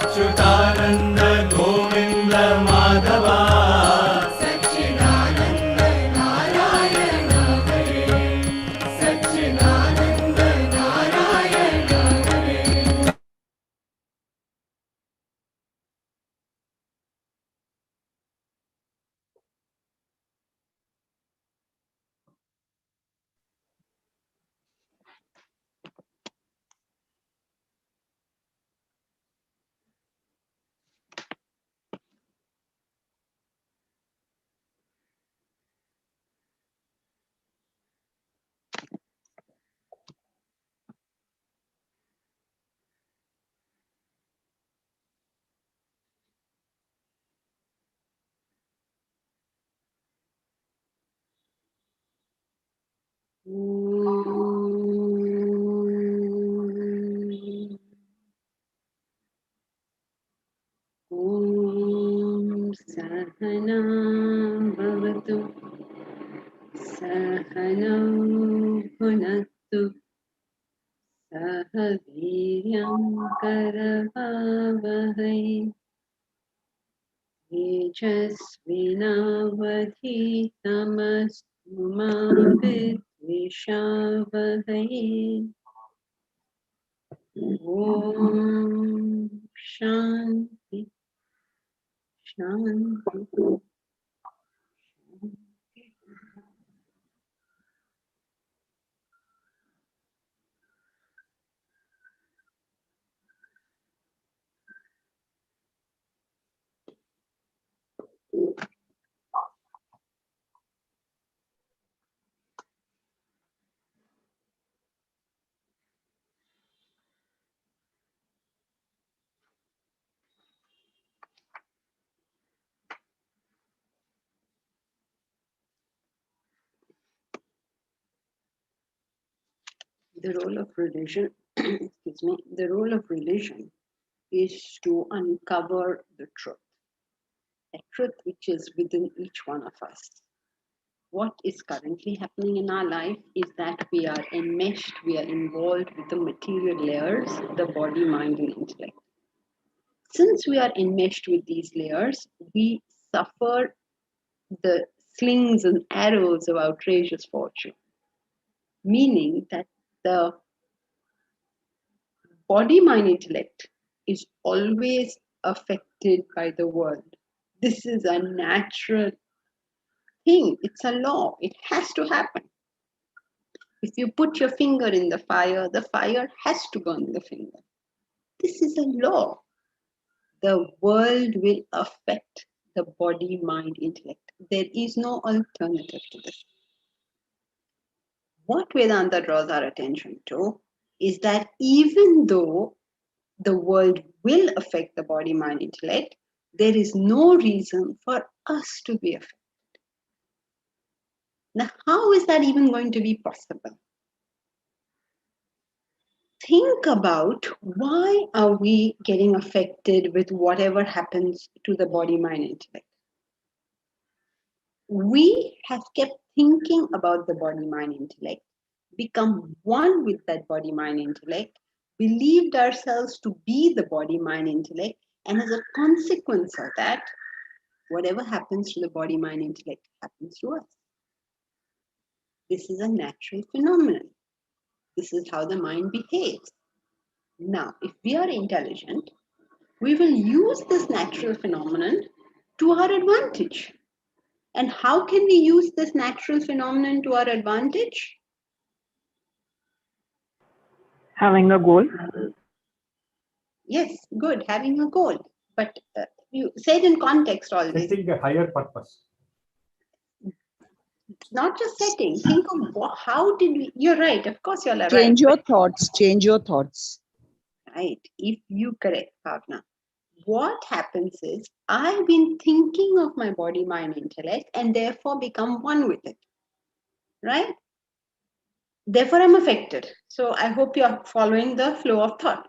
अच्युतानन्द गोविन्द माधवा सच्चिदानन्द नारायण हरे सच्चिदानन्द नारायण हरे ॐ सहना भवतु सहनौ भुनक्तु सह वीर्यं करवावहै तेजस्विनावधीतमस्तु मा विद्विषावहै ॐ शान्ति शान्ति The role of religion, excuse me, the role of religion is to uncover the truth, a truth which is within each one of us. What is currently happening in our life is that we are enmeshed, we are involved with the material layers, the body, mind, and intellect. Since we are enmeshed with these layers, we suffer the slings and arrows of outrageous fortune, meaning that the body, mind, intellect is always affected by the world. This is a natural thing. It's a law. It has to happen. If you put your finger in the fire has to burn the finger. This is a law. The world will affect the body, mind, intellect. There is no alternative to this. What Vedanta draws our attention to is that even though the world will affect the body, mind, intellect, there is no reason for us to be affected. Now, how is that even going to be possible? Think about why are we getting affected with whatever happens to the body, mind, intellect. We have kept thinking about the body, mind, intellect, become one with that body, mind, intellect, believed ourselves to be the body, mind, intellect, and as a consequence of that, whatever happens to the body, mind, intellect happens to us. This is a natural phenomenon. This is how the mind behaves. Now, if we are intelligent, we will use this natural phenomenon to our advantage. And how can we use this natural phenomenon to our advantage? Having a goal. Yes, good, having a goal. But you said in context always. Setting a higher purpose. Not just setting. Think of how did we. You're right. Of course, you're right. Change your thoughts. Change your thoughts. Right. If you correct, Bhavna. What happens is I've been thinking of my body, mind, intellect, and therefore become one with it. Right? Therefore, I'm affected. So I hope you're following the flow of thought.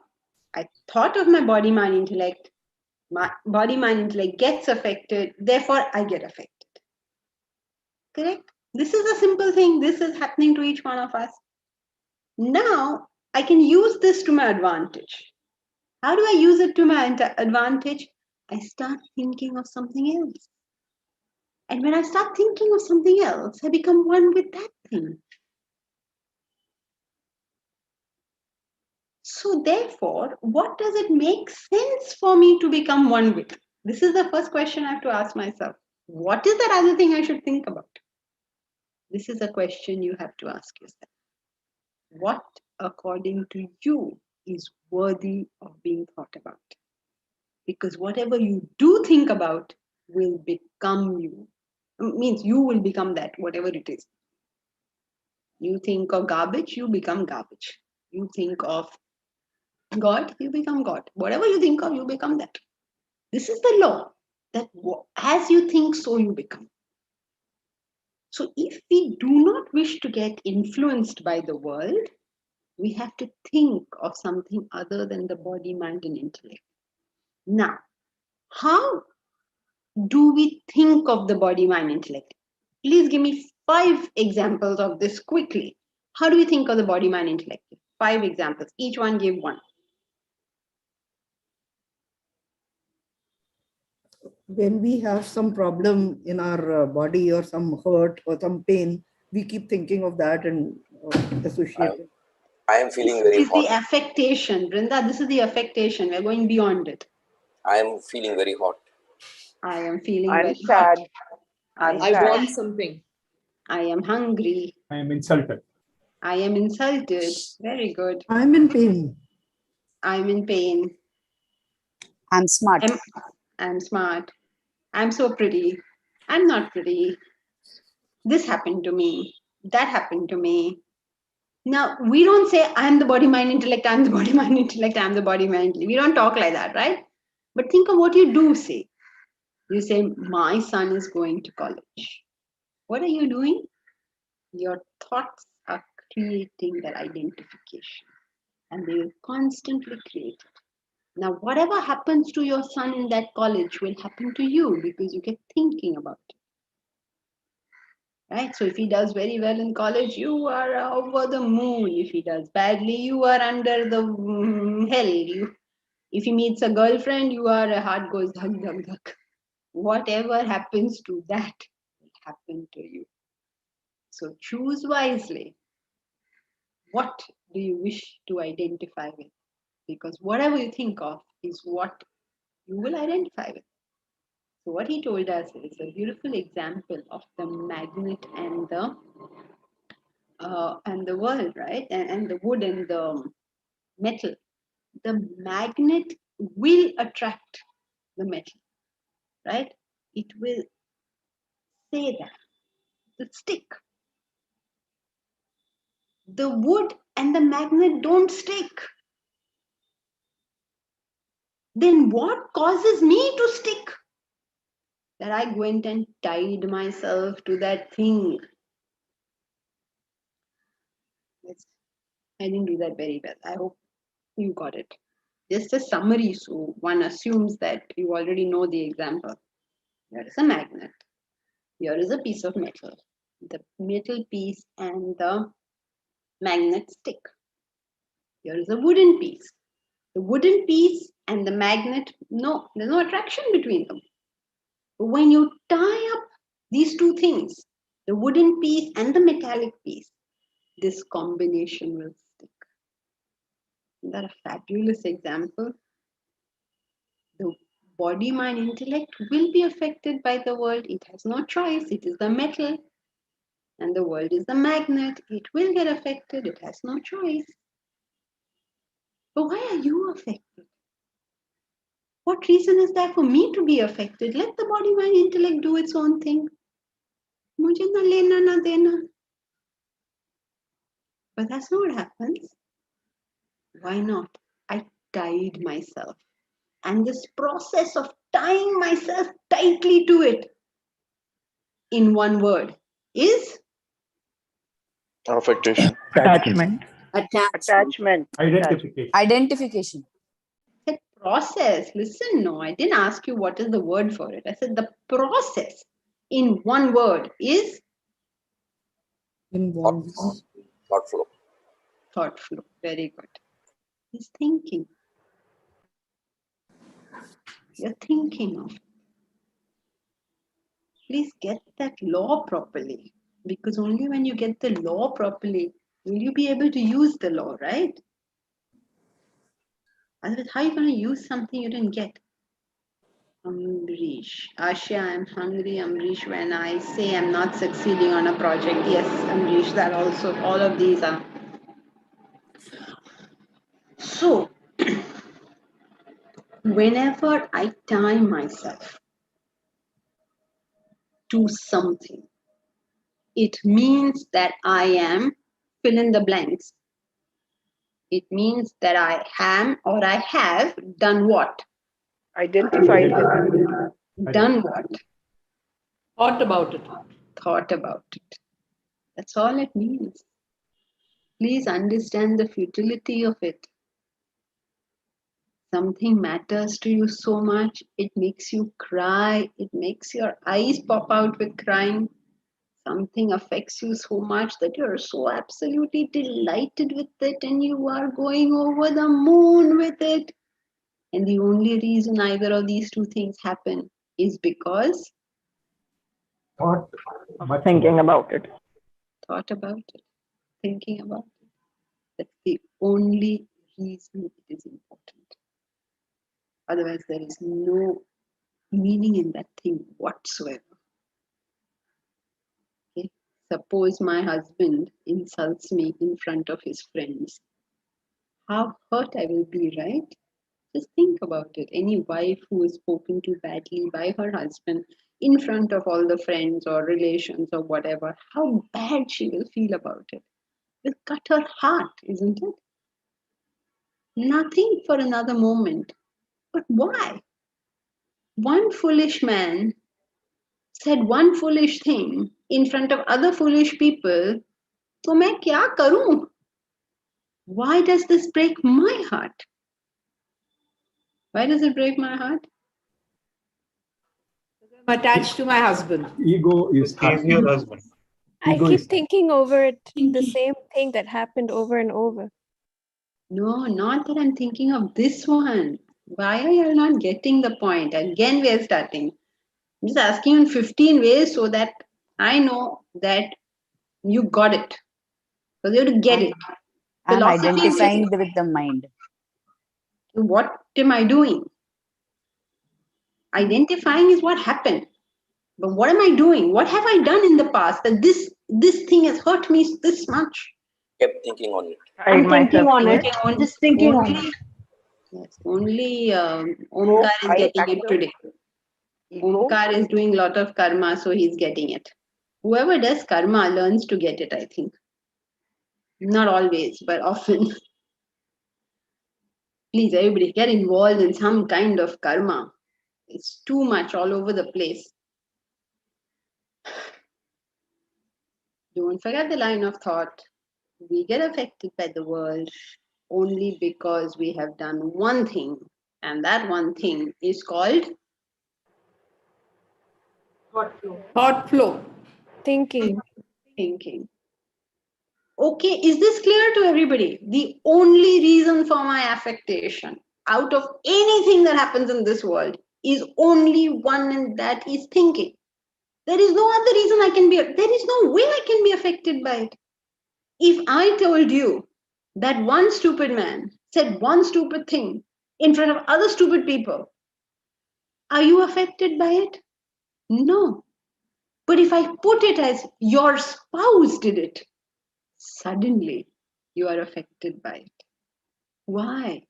I thought of my body, mind, intellect. My body, mind, intellect gets affected. Therefore, I get affected. Correct? This is a simple thing. This is happening to each one of us. Now, I can use this to my advantage. How do I use it to my advantage? I start thinking of something else. And when I start thinking of something else, I become one with that thing. So therefore, what does it make sense for me to become one with? This is the first question I have to ask myself. What is that other thing I should think about? This is a question you have to ask yourself. What, according to you, is worthy of being thought about? Because whatever you do think about will become you. It means you will become that, whatever it is. You think of garbage, you become garbage. You think of God, you become God. Whatever you think of, you become that. This is the law that as you think, so you become. So if we do not wish to get influenced by the world, we have to think of something other than the body, mind, and intellect. Now, how do we think of the body, mind, intellect? Please give me 5 examples of this quickly. How do we think of the body, mind, intellect? 5 examples. Each one give one. When we have some problem in our body or some hurt or some pain, we keep thinking of that and associate it. I am feeling very This is the hot. affectation, Brinda. This is the affectation. We're going beyond it. I am feeling very hot. I am feeling I'm very sad. hot. I'm I sad. want something. I am hungry. I am insulted. I am insulted. Very good. I'm in pain. I'm in pain. I'm smart. I'm smart. I'm so pretty. I'm not pretty. This happened to me. That happened to me. Now, we don't say, I'm the body, mind, intellect, I'm the body, mind, intellect, I'm the body, mind, intellect. We don't talk like that, right? But think of what you do say. You say, my son is going to college. What are you doing? Your thoughts are creating that identification, and they will constantly create it. Now, whatever happens to your son in that college will happen to you because you get thinking about it. Right? So if he does very well in college, you are over the moon. If he does badly, you are under the hell. If he meets a girlfriend, your heart goes dhak, dhak, dhak. Whatever happens to that will happen to you. So choose wisely. What do you wish to identify with? Because whatever you think of is what you will identify with. So what he told us is a beautiful example of the magnet and the world, right? And the wood and the metal. The magnet will attract the metal, right? It will say that. The stick. The wood and the magnet don't stick. Then what causes me to stick? That I went and tied myself to that thing. I didn't do that very well. I hope you got it. Just a summary, so one assumes that you already know the example. Here is a magnet. Here is a piece of metal. The metal piece and the magnet stick. Here is a wooden piece. The wooden piece and the magnet, no, there's no attraction between them. But when you tie up these two things, the wooden piece and the metallic piece, this combination will stick. Isn't that a fabulous example? The body, mind, intellect will be affected by the world. It has no choice. It is the metal. And the world is the magnet. It will get affected. It has no choice. But why are you affected? What reason is there for me to be affected? Let the body, mind, intellect do its own thing. Mujhe na lena na dena. But that's not what happens. Why not? I tied myself. And this process of tying myself tightly to it, in one word, is Affectation. Attachment. Attachment. Identification. Identification. that process. Listen, no, I didn't ask you what is the word for it. I said the process in one word is Involved. Thought flow. thought flow. Very good. Is thinking. You're thinking of. Please get that law properly, because only when you get the law properly will you be able to use the law, right? Otherwise, how are you going to use something you didn't get? Amrish. Asha, I'm hungry, Amrish. When I say I'm not succeeding on a project, yes, Amrish, that also, all of these are. So, whenever I tie myself to something, it means that I am fill in the blanks. It means that I am or I have done what? Identified with it. Done what? Thought about it. Thought about it. That's all it means. Please understand the futility of it. Something matters to you so much, it makes you cry, it makes your eyes pop out with crying. Something affects you so much that you're so absolutely delighted with it and you are going over the moon with it. And the only reason either of these two things happen is because Thought much Thinking about it. thought about it, thinking about it. That's the only reason it is important. Otherwise, there is no meaning in that thing whatsoever. Okay? Suppose my husband insults me in front of his friends. How hurt I will be, right? Just think about it. Any wife who is spoken to badly by her husband in front of all the friends or relations or whatever, how bad she will feel about it. It will cut her heart, isn't it? Nothing for another moment. But why? One foolish man said one foolish thing in front of other foolish people. तो मैं क्या करूं? Why does this break my heart? Why does it break my heart? I'm attached to my husband. ego is He's your husband. I Ego keep is- thinking over it, the same thing that happened over and over. No, not that I'm thinking of this one. Why are you not getting the point? Again, we are starting. I'm just asking in 15 ways so that I know that you got it. So you have to get it. I'm Philosophy is identifying with the mind. what am I doing? Identifying is what happened. But what am I doing? What have I done in the past that this thing has hurt me this much? Kept thinking on it. Tied myself to it. Just thinking on Only, it. yes, only So Omkar is I getting it factor today. ego. Omkar is doing a lot of karma, so he's getting it. Whoever does karma learns to get it, I think. Not always, but often. Please, everybody, get involved in some kind of karma. It's too much all over the place. Don't forget the line of thought. We get affected by the world only because we have done one thing, and that one thing is called Thought flow. Thinking. thinking. Okay, is this clear to everybody? The only reason for my affectation out of anything that happens in this world is only one, and that is thinking. There is no other reason there is no way I can be affected by it. If I told you that one stupid man said one stupid thing in front of other stupid people, are you affected by it? No. But if I put it as your spouse did it, suddenly you are affected by it. Why?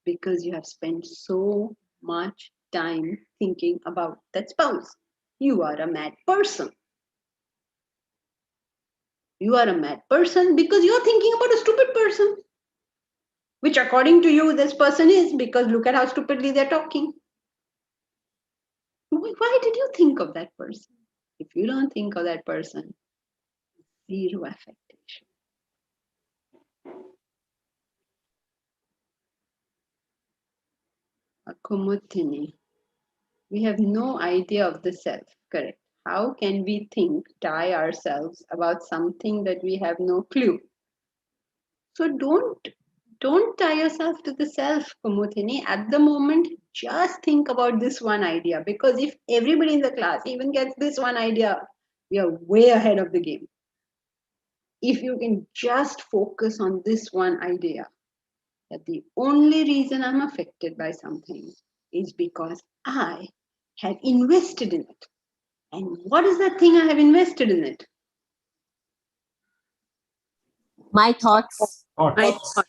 Because you have spent so much time thinking about that spouse. You are a mad person. You are a mad person because you're thinking about a stupid person, which according to you, this person is, because look at how stupidly they're talking. Why did you think of that person? If you don't think of that person, zero affectation. Akumutini. We have no idea of the self, correct? How can we tie ourselves about something that we have no clue? So don't Don't tie yourself to the self, Kumudini. At the moment, just think about this one idea. Because if everybody in the class even gets this one idea, we are way ahead of the game. If you can just focus on this one idea, that the only reason I'm affected by something is because I have invested in it. And what is that thing I have invested in it? My thoughts. Thoughts.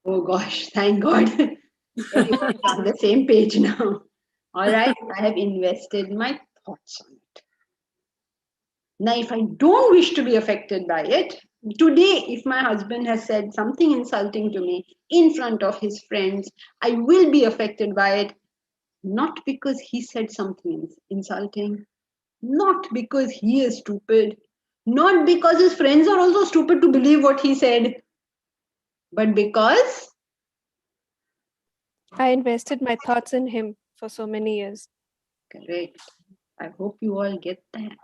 Oh gosh, thank God. Everybody's on the same page now. All right, I have invested my thoughts on it. Now, if I don't wish to be affected by it, today, if my husband has said something insulting to me in front of his friends, I will be affected by it, not because he said something insulting, not because he is stupid, not because his friends are also stupid to believe what he said, but because I invested my thoughts in him for so many years. correct. I hope you all get that.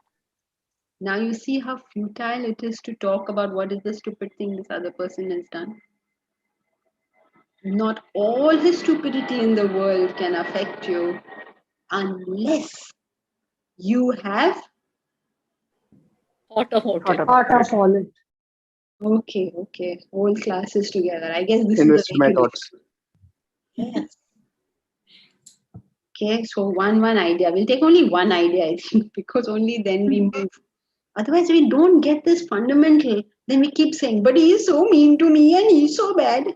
Now you see how futile it is to talk about what is the stupid thing this other person has done. Not all his stupidity in the world can affect you unless you have. Thought about it. Thought of all it. Okay. Whole classes together. I guess this Invest is the my way to do thoughts. it. Yes. Okay, so one idea. We'll take only one idea, I think, because only then we move. Otherwise, we don't get this fundamental. Then we keep saying, but he is so mean to me and he's so bad.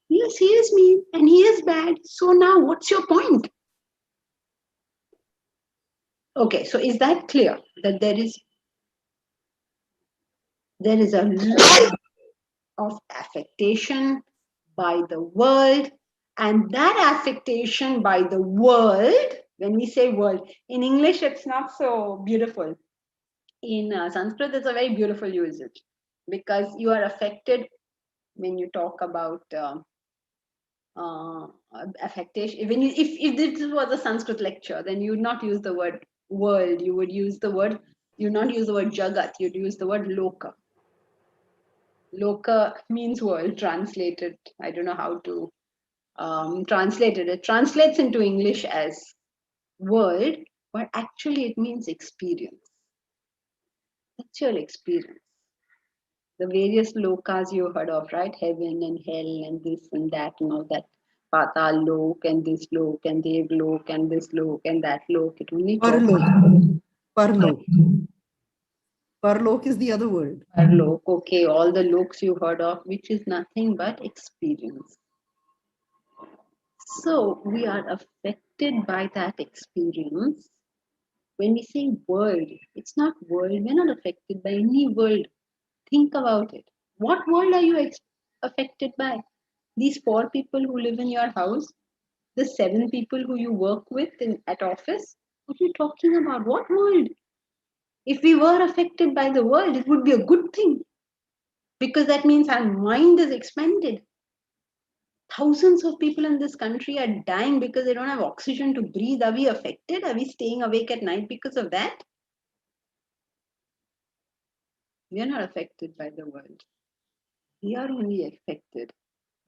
Yes, he is mean and he is bad. So now what's your point? Okay, so is that clear that there is a lot of affectation by the world, and that affectation by the world, when we say world, in English it's not so beautiful. In Sanskrit, it's a very beautiful usage because you are affected when you talk about affectation. If this was a Sanskrit lecture, then you would not use the word world. You would not use the word jagat. You'd use the word loka. Loka means world translated. I don't know how to translate it. It translates into English as world, but actually it means experience. That's your experience. The various lokas you heard of, right? Heaven and hell and this and that and all that. Patal lok and this lok and dev lok and this lok and that lok. It only talks Parlok. Parlok. Parlok is the other word. Parlok. Okay, all the loks you heard of, which is nothing but experience. So we are affected by that experience. When we say world, it's not world. We're not affected by any world. Think about it. What world are you affected by? These 4 people who live in your house? The 7 people who you work with at office? What are you talking about? What world? If we were affected by the world, it would be a good thing. Because that means our mind is expanded. Thousands of people in this country are dying because they don't have oxygen to breathe. Are we affected? Are we staying awake at night because of that? We are not affected by the world. We are only affected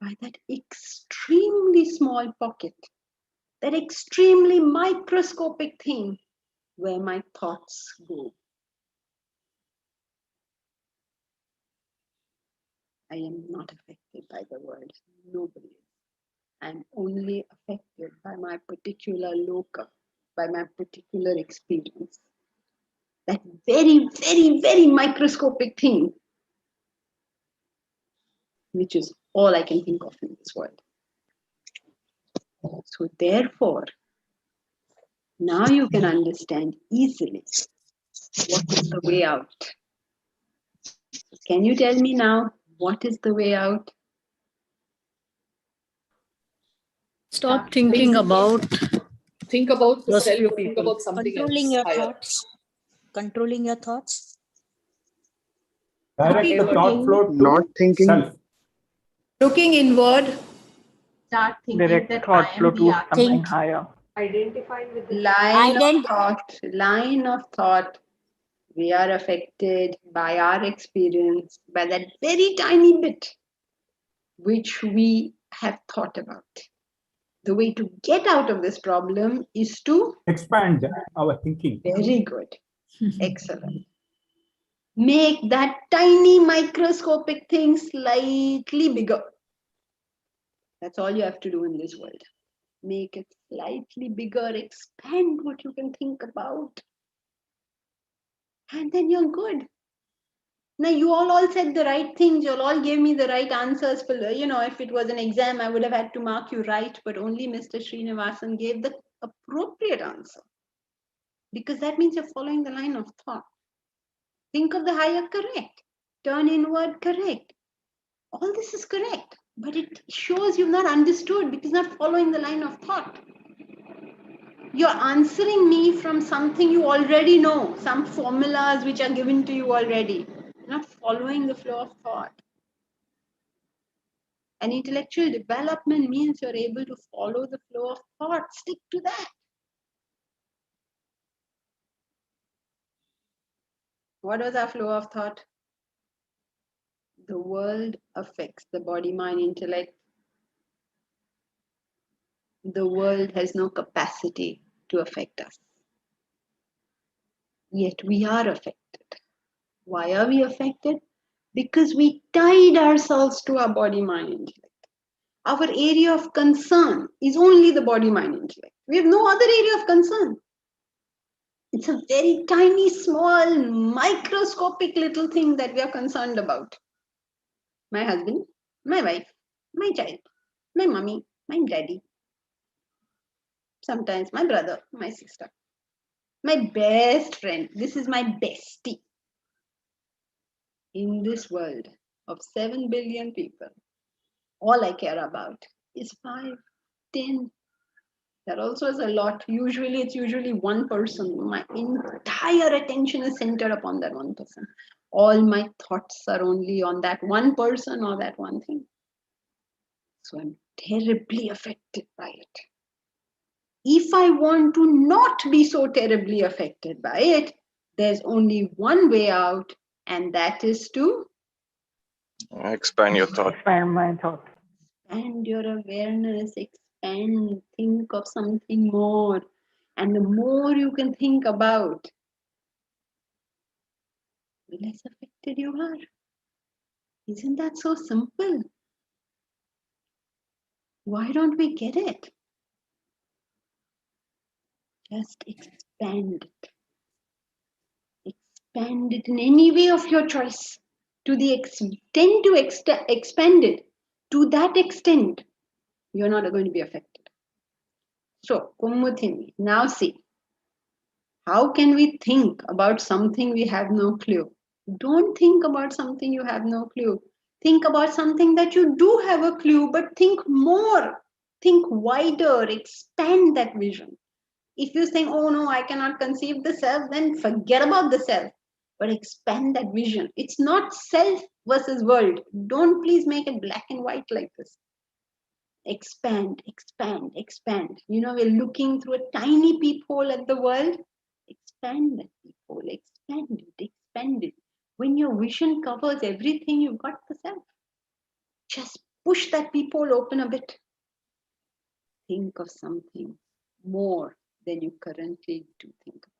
by that extremely small pocket, that extremely microscopic thing where my thoughts go. I am not affected by the world. Nobody is. I'm only affected by my particular loka, by my particular experience. That very, very, very microscopic thing, which is all I can think of in this world. So therefore, now you can understand easily what is the way out. Can you tell me now what is the way out? Stop thinking about Think about the those self, few think people. about something Controlling else your higher. thoughts. Controlling your thoughts. Direct the thought flow to Not thinking. self. Looking inward. Start thinking Direct that thought I flow am the to architect. something Think. higher. Identifying with the Line of thought. We are affected by our experience, by that very tiny bit. which we have thought about. The way to get out of this problem is to Expand our thinking. very good. Excellent. Make that tiny microscopic thing slightly bigger. That's all you have to do in this world. Make it slightly bigger, expand what you can think about. And then you're good. Now you all said the right things. You all gave me the right answers. For, if it was an exam, I would have had to mark you right, but only Mr. Srinivasan gave the appropriate answer. Because that means you're following the line of thought. Think of the higher, correct. Turn inward, correct. All this is correct, but it shows you've not understood because you're not following the line of thought. You're answering me from something you already know, some formulas which are given to you already. You're not following the flow of thought. And intellectual development means you're able to follow the flow of thought. Stick to that. What was our flow of thought? The world affects the body, mind, intellect. The world has no capacity to affect us. Yet we are affected. Why are we affected? Because we tied ourselves to our body, mind, intellect. Our area of concern is only the body, mind, intellect. We have no other area of concern. It's a very tiny, small, microscopic little thing that we are concerned about. My husband, my wife, my child, my mommy, my daddy. Sometimes my brother, my sister, my best friend. This is my bestie. In this world of 7 billion people, all I care about is 5, 10. That also is a lot. It's usually one person. My entire attention is centered upon that one person. All my thoughts are only on that one person or that one thing. So I'm terribly affected by it. If I want to not be so terribly affected by it, there's only one way out, and that is to Expand your thought. Expand my thought. expand your awareness, expand, think of something more. And the more you can think about, the less affected you are. Isn't that so simple? Why don't we get it? Just expand it. Expand it in any way of your choice. To the extent to expand it, to that extent, you're not going to be affected. So, Kummuthini, now see, how can we think about something we have no clue? Don't think about something you have no clue. Think about something that you do have a clue, but think more. Think wider, expand that vision. If you think, oh no, I cannot conceive the self, then forget about the self. But expand that vision. It's not self versus world. Don't please make it black and white like this. Expand, expand, expand. We're looking through a tiny peephole at the world. Expand that peephole, expand it, expand it. When your vision covers everything, you've got the self. Just push that peephole open a bit. Think of something more than you currently do think about.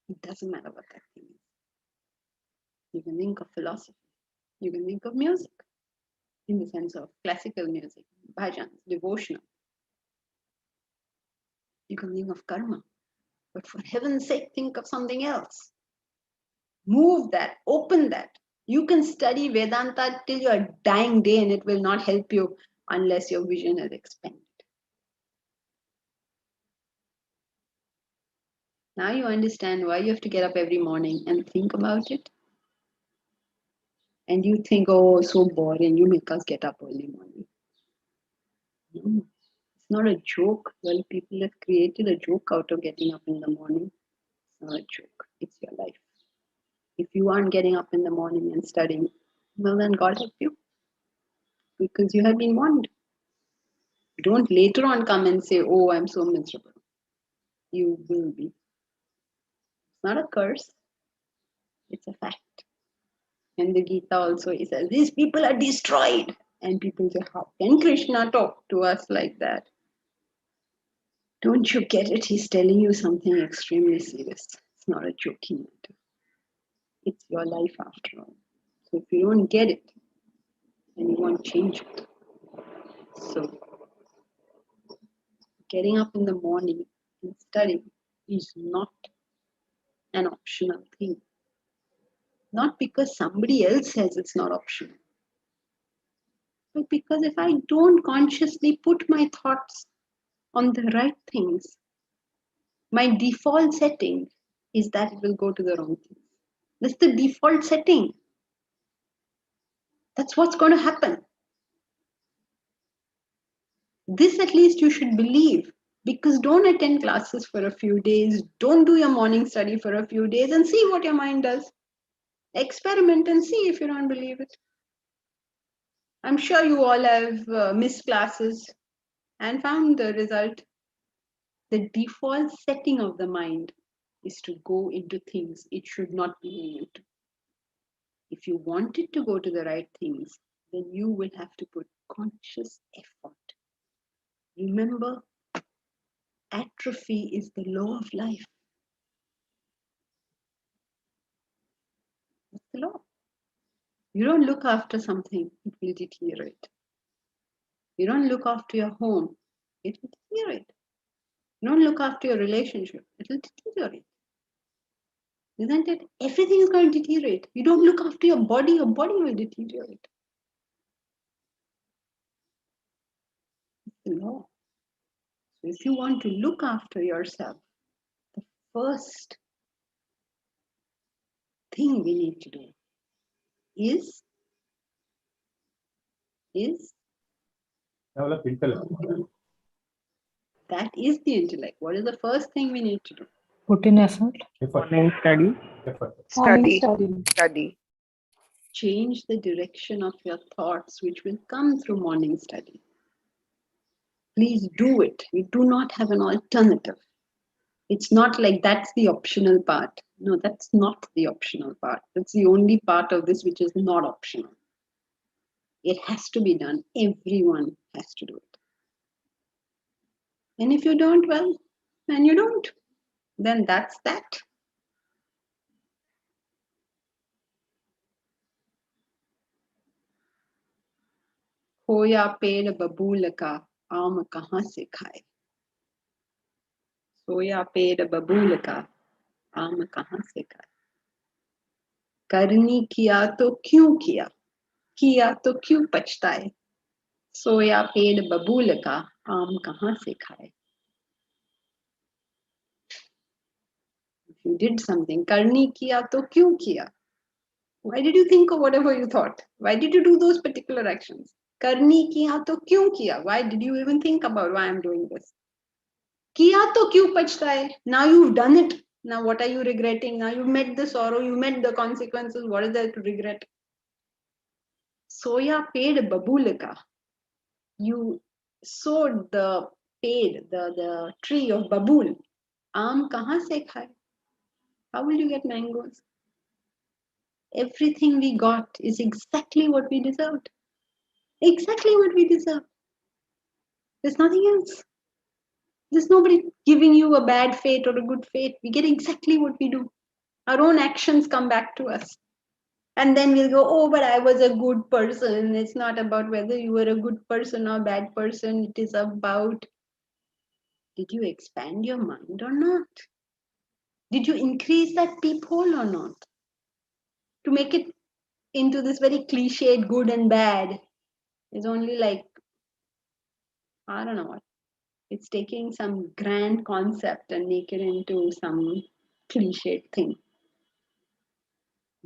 It doesn't matter what that thing is. You can think of philosophy. You can think of music in the sense of classical music, bhajans, devotional. You can think of karma. But for heaven's sake, think of something else. Move that, open that. You can study Vedanta till your dying day and it will not help you unless your vision is expanded. Now you understand why you have to get up every morning and think about it. And you think, oh, so boring, you make us get up early morning. No, it's not a joke. Well, people have created a joke out of getting up in the morning. It's not a joke, it's your life. If you aren't getting up in the morning and studying, well then God help you. Because you have been warned. Don't later on come and say, oh, I'm so miserable. You will be. It's not a curse. It's a fact. And the Gita also says, these people are destroyed. And people say, how can Krishna talk to us like that? Don't you get it? He's telling you something extremely serious. It's not a joking matter. It's your life after all. So if you don't get it, then you won't change it. So getting up in the morning and studying is not an optional thing. Not because somebody else says it's not optional, but because if I don't consciously put my thoughts on the right things, my default setting is that it will go to the wrong things. That's the default setting. That's what's going to happen. This at least you should believe, because don't attend classes for a few days, don't do your morning study for a few days and see what your mind does. Experiment and see if you don't believe it. I'm sure you all have missed classes and found the result. The default setting of the mind is to go into things it should not be going into. If you want it to go to the right things, then you will have to put conscious effort. Remember, atrophy is the law of life. That's the law. You don't look after something, it will deteriorate. You don't look after your home, it will deteriorate. You don't look after your relationship, it will deteriorate. Isn't it? Everything is going to deteriorate. You don't look after your body will deteriorate. It's the law. So if you want to look after yourself, the first thing we need to do is Develop intellect. that is the intellect. What is the first thing we need to do? Put in effort. Effort. Morning study. Effort. Study. Change the direction of your thoughts, which will come through morning study. Please do it. We do not have an alternative. It's not like that's the optional part. No, that's not the optional part. That's the only part of this which is not optional. It has to be done. Everyone has to do it. And if you don't, well, then you don't. Then that's that. खोया पेड़ बबूल का आम कहाँ से खाए? सोया पेड़ बबूल का आम कहाँ से खाए? करनी किया तो क्यों किया तो क्यों पछताए? सोया पेड़ बबूल का आम कहाँ से खाए? If you did something, करनी किया तो क्यों किया? Why did you think of whatever you thought? Why did you do those particular actions? करनी किया तो क्यों किया? Why did you even think about why I'm doing this? किया तो क्यों पछताए? Now you've done it. Now what are you regretting? Now you've met the sorrow, you met the consequences. What is there to regret? Soya पेड़ बबूल का. You sowed the पेड़, the tree of babul. आम कहाँ से खाए? How will you get mangoes? Everything we got is exactly what we deserved. Exactly what we deserve. There's nothing else. There's nobody giving you a bad fate or a good fate. We get exactly what we do. Our own actions come back to us. And then we'll go, oh, but I was a good person. It's not about whether you were a good person or bad person. It is about, did you expand your mind or not? Did you increase that peephole or not? To make it into this very cliched good and bad is only like, I don't know what. It's taking some grand concept and make it into some cliched thing.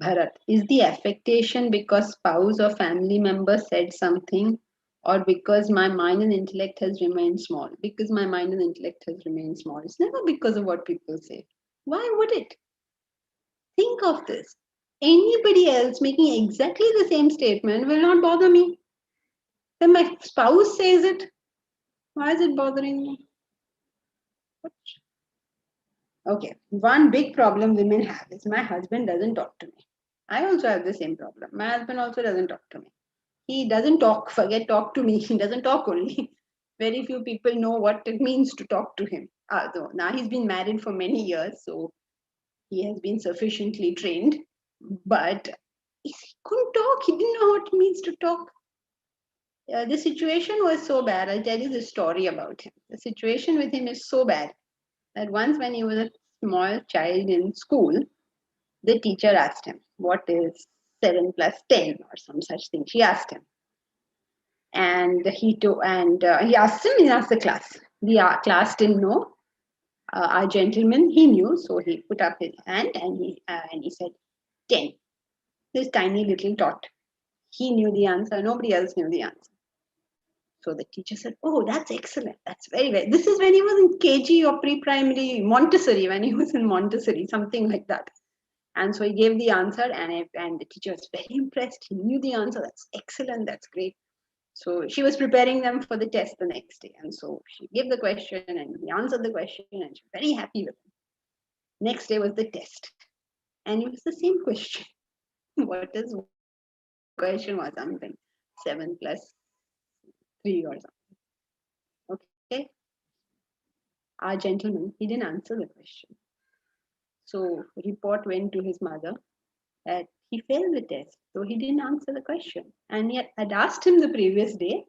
Bharat, is the affectation because spouse or family member said something, or because my mind and intellect has remained small? Because my mind and intellect has remained small. It's never because of what people say. Why would it? Think of this. Anybody else making exactly the same statement will not bother me. Then my spouse says it. Why is it bothering me? Okay, one big problem women have is my husband doesn't talk to me. I also have the same problem. My husband also doesn't talk to me. he doesn't talk, forget talk to me. He doesn't talk only. Very few people know what it means to talk to him. So now he's been married for many years, so he has been sufficiently trained, but he couldn't talk. He didn't know what it means to talk. The situation was so bad. I'll tell you the story about him. The situation with him is so bad that once when he was a small child in school, the teacher asked him, what is 7 plus 10 or some such thing? She asked him. And he asked him, he asked the class. The class didn't know. Our gentleman, he knew, so he put up his hand and he said, 10. This tiny little tot. He knew the answer. Nobody else knew the answer. So the teacher said, oh, that's excellent. That's very, very. This is when he was in KG or pre-primary, Montessori, when he was in Montessori, something like that. And so he gave the answer and the teacher was very impressed. He knew the answer. That's excellent. That's great. So she was preparing them for the test the next day. And so she gave the question and he answered the question and she was very happy with him. Next day was the test. And it was the same question. What is question was something 7 plus 3 or something. Okay. Our gentleman, he didn't answer the question. So report went to his mother that he failed the test, so he didn't answer the question. And yet I'd asked him the previous day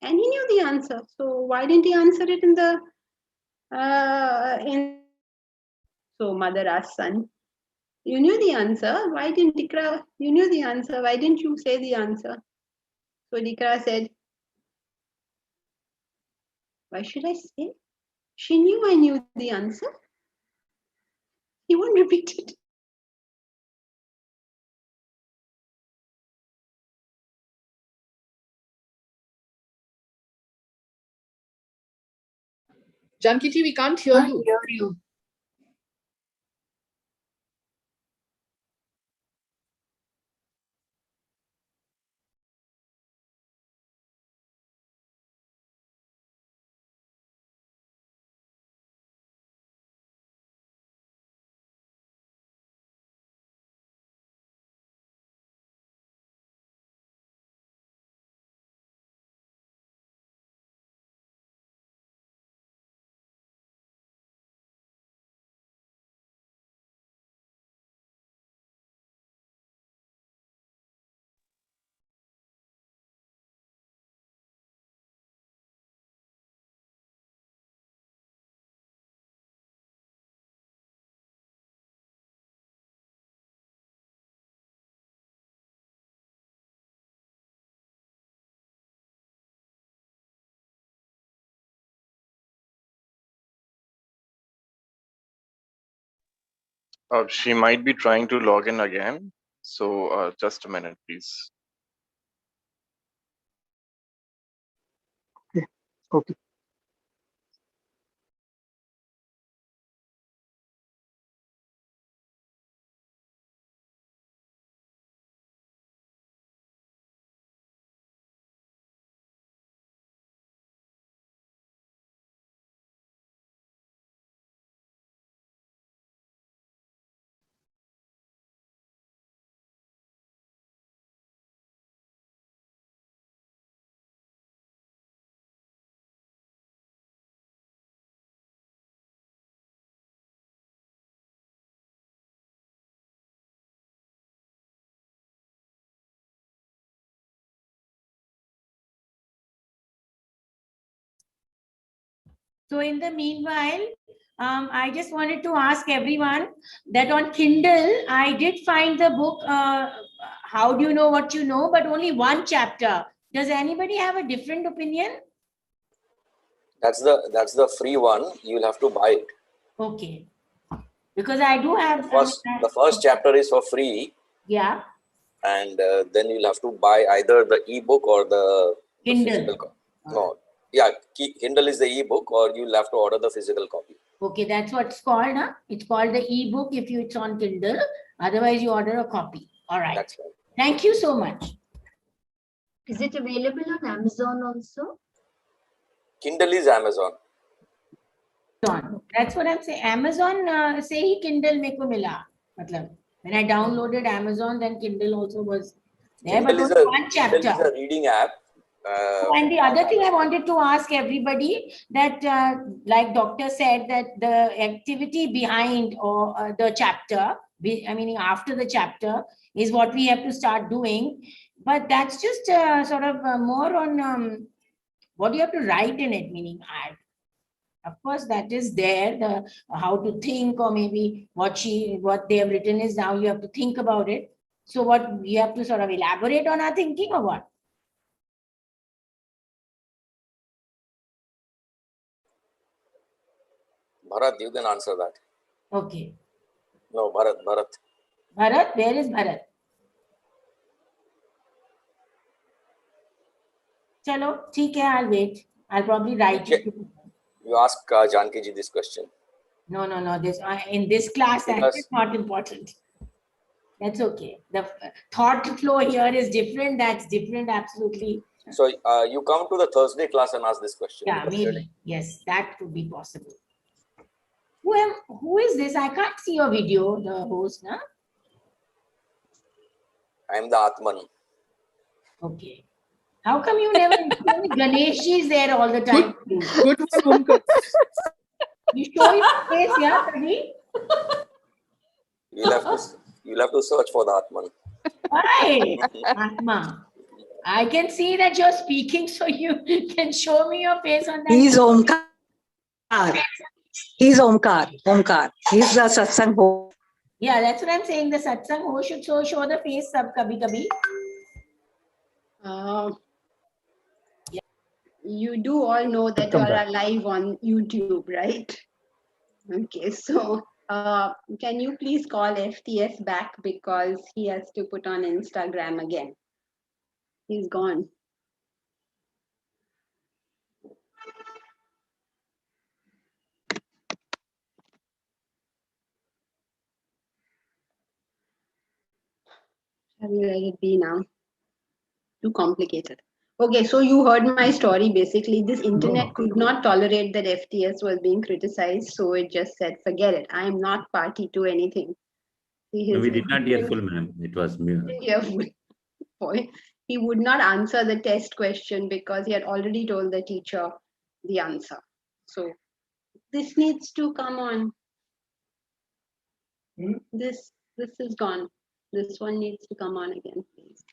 and he knew the answer. So why didn't he answer it in the So mother asked son, you knew the answer, why didn't Dikra, you knew the answer, why didn't you say the answer? So Dikra said, why should I say? She knew I knew the answer. He won't repeat it. Jankiti, we can't hear you. She might be trying to log in again. So just a minute, please. Okay. So in the meanwhile, I just wanted to ask everyone that on Kindle, I did find the book, How Do You Know What You Know, but only one chapter. Does anybody have a different opinion? That's the free one. You'll have to buy it. Okay. Because I do have... The first chapter is for free. Yeah. And then you'll have to buy either the ebook or the Kindle. physical copy. No. Yeah, Kindle is the ebook or you'll have to order the physical copy. Okay, that's what it's called, huh? It's called the ebook if it's on Kindle. Otherwise, you order a copy. All right. That's right. Thank you so much. Is it available on Amazon also? Kindle is Amazon. That's what I'm saying. Amazon से ही Kindle मेरे को मिला. मतलब when I downloaded Amazon, then Kindle also was there, but Kindle is only a one Kindle is chapter. a reading app. And the other thing I wanted to ask everybody that, like doctor said, that the activity behind or the chapter, I mean after the chapter, is what we have to start doing. But that's just sort of more on what you have to write in it. Meaning, of course, that is there. The how to think, or maybe what they have written is now you have to think about it. So what you have to sort of elaborate on our thinking, or what? Bharat, you can answer that. Okay. No, Bharat. Bharat, where is Bharat? Chalo, theek hai, I'll wait. I'll probably write Okay. you. You ask Janki ji this question. No. This in this class, that Because- is not important. That's okay. The thought flow here is different. That's different, absolutely. So you come to the Thursday class and ask this question. Yeah, because maybe. Yes, that could be possible. Who is this? I can't see your video, the host, na? I am the Atman. Okay. How come you never Ganesh is there all the time? Good for Omkar. You show your face, yeah, Kadi? You'll have to search for the Atman. Why? Atma. I can see that you're speaking, so you can show me your face on that. He's Omkar. He's Omkar. He's the satsang host. Yeah, that's what I'm saying. The satsang host should show the face sab kabhi. You do all know that you are live on YouTube, right? Okay, so can you please call FTS back because he has to put on Instagram again. He's gone. Shall we let it be now? Too complicated. Okay, so you heard my story. Basically, this internet could not tolerate that FTS was being criticized, so it just said, forget it. I am not party to anything. No, we did not hear full, ma'am. It was boy. He would not answer the test question because he had already told the teacher the answer. So this needs to come on. This is gone. This one needs to come on again, please.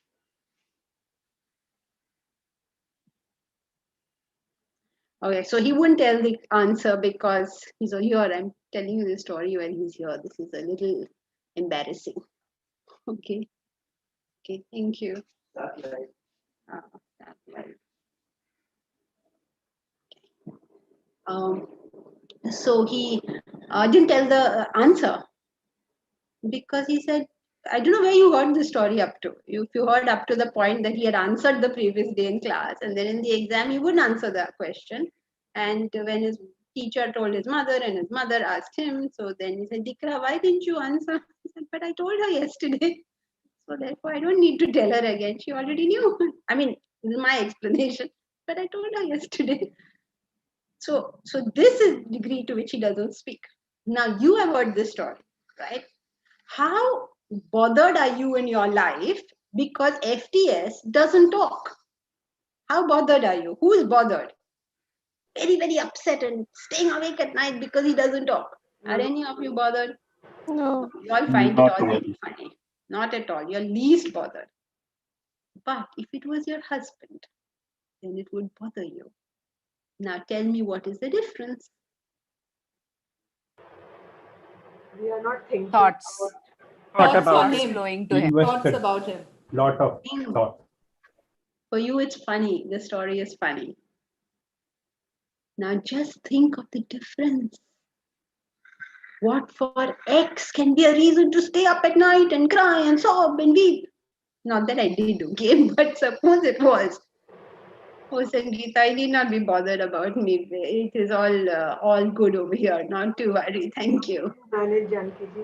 Okay, so he wouldn't tell the answer because he's here. I'm telling you the story when he's here. This is a little embarrassing. Okay. Okay, thank you. So he didn't tell the answer because he said, I don't know where you heard the story up to. If you heard up to the point that he had answered the previous day in class, and then in the exam he wouldn't answer that question. And when his teacher told his mother and his mother asked him, so then he said, Dikra, why didn't you answer? He said, but I told her yesterday. So therefore I don't need to tell her again. She already knew. I mean, this is my explanation, but I told her yesterday. So this is the degree to which he doesn't speak. Now you have heard this story, right? How bothered are you in your life because FTS doesn't talk? How bothered are you? Who is bothered? Very, very upset and staying awake at night because he doesn't talk. Are any of you bothered? No. You all find it all very funny. Not at all. You're least bothered. But if it was your husband, then it would bother you. Now tell me, what is the difference? We are not thinking Thoughts. Thought Thoughts about is him. flowing to him. Invested. Thoughts about him. Lot of thought. For you, it's funny. The story is funny. Now just think of the difference. What for X can be a reason to stay up at night and cry and sob and weep. Not that I did, okay, but suppose it was. Oh, Sangeeta, I need not be bothered about me. It is all good over here. Not to worry. Thank you. manage Janki ji.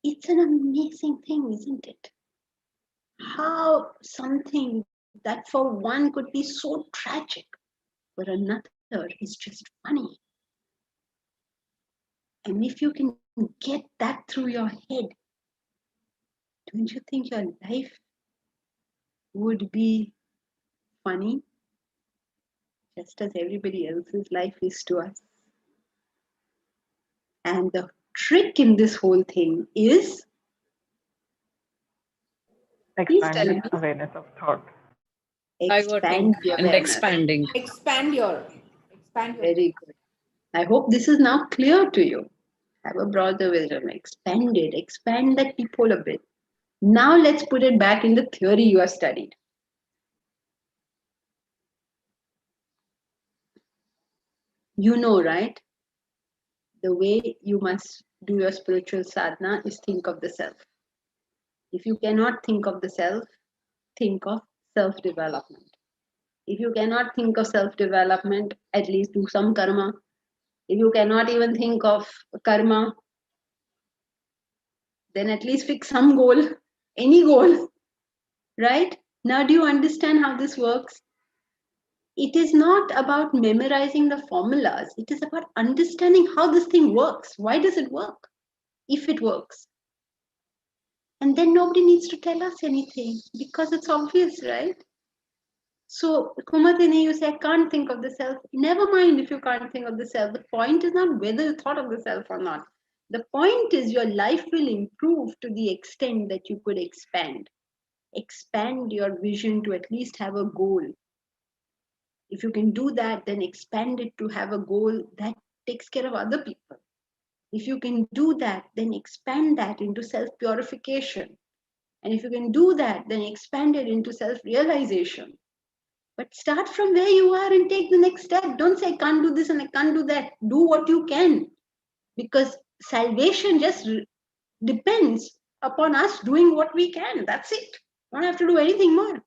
It's an amazing thing, isn't it? How something that for one could be so tragic, for another is just funny. And if you can get that through your head, don't you think your life would be funny? Just as everybody else's life is to us. And the trick in this whole thing is Expanding awareness of thought. Expand your and awareness. expanding. Expand your. Very good. I hope this is now clear to you. Have a broader wisdom. Expand it. Expand that peephole a bit. Now let's put it back in the theory you have studied. You know, right? The way you must do your spiritual sadhana is think of the self. If you cannot think of the self, think of self-development. If you cannot think of self-development, at least do some karma. If you cannot even think of karma, then at least fix some goal, any goal, right? Now, do you understand how this works? It is not about memorizing the formulas. It is about understanding how this thing works. Why does it work? If it works. And then nobody needs to tell us anything because it's obvious, right? So, Kumatini, you say, I can't think of the self. Never mind if you can't think of the self. The point is not whether you thought of the self or not. The point is your life will improve to the extent that you could expand. Expand your vision to at least have a goal. If you can do that, then expand it to have a goal that takes care of other people. If you can do that, then expand that into self-purification. And if you can do that, then expand it into self-realization. But start from where you are and take the next step. Don't say, I can't do this and I can't do that. Do what you can. Because salvation just depends upon us doing what we can. That's it. You don't have to do anything more.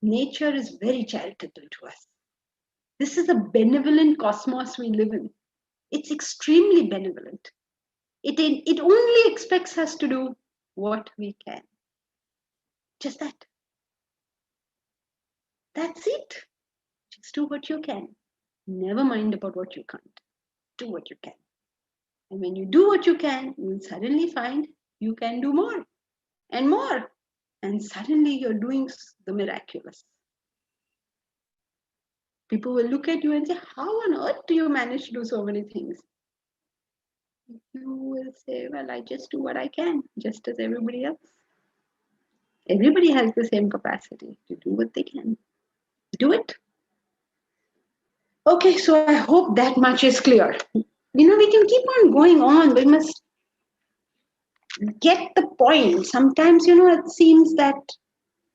Nature is very charitable to us. This is a benevolent cosmos we live in. It's extremely benevolent. It only expects us to do what we can. Just that. That's it. Just do what you can. Never mind about what you can't. Do what you can. And when you do what you can, you'll suddenly find you can do more and more. And suddenly you're doing the miraculous. People will look at you and say, how on earth do you manage to do so many things? You will say, well, I just do what I can, just as everybody else. Everybody has the same capacity to do what they can. Do it. Okay, so I hope that much is clear. We can keep on going on, but we must get the point. Sometimes, it seems that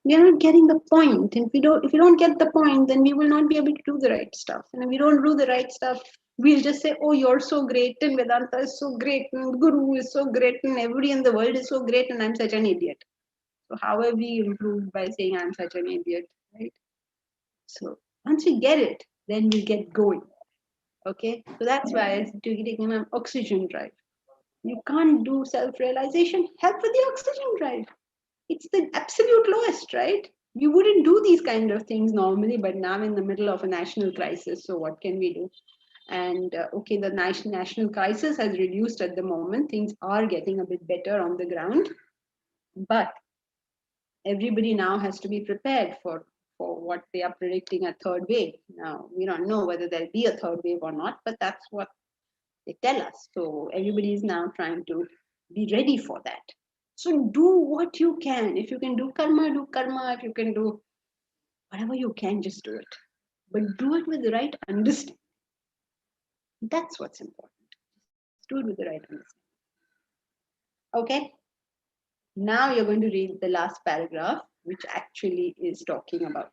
we are not getting the point. And if we don't get the point, then we will not be able to do the right stuff. And if we don't do the right stuff, we'll just say, oh, you're so great, and Vedanta is so great, and Guru is so great, and everybody in the world is so great, and I'm such an idiot. So how have we improved by saying I'm such an idiot, right? So once we get it, then we get going. Okay, so that's why it's taking an oxygen drive. You can't do self-realization. Help with the oxygen drive. It's the absolute lowest, right? You wouldn't do these kind of things normally, but now in the middle of a national crisis, so what can we do? And okay, the national crisis has reduced at the moment. Things are getting a bit better on the ground, but everybody now has to be prepared for what they are predicting, a third wave. Now, we don't know whether there'll be a third wave or not, but that's what they tell us. So everybody is now trying to be ready for that. So do what you can. If you can do karma, do karma. If you can do whatever you can, just do it. But do it with the right understanding. That's what's important. Do it with the right understanding. Okay. Now you're going to read the last paragraph, which actually is talking about this.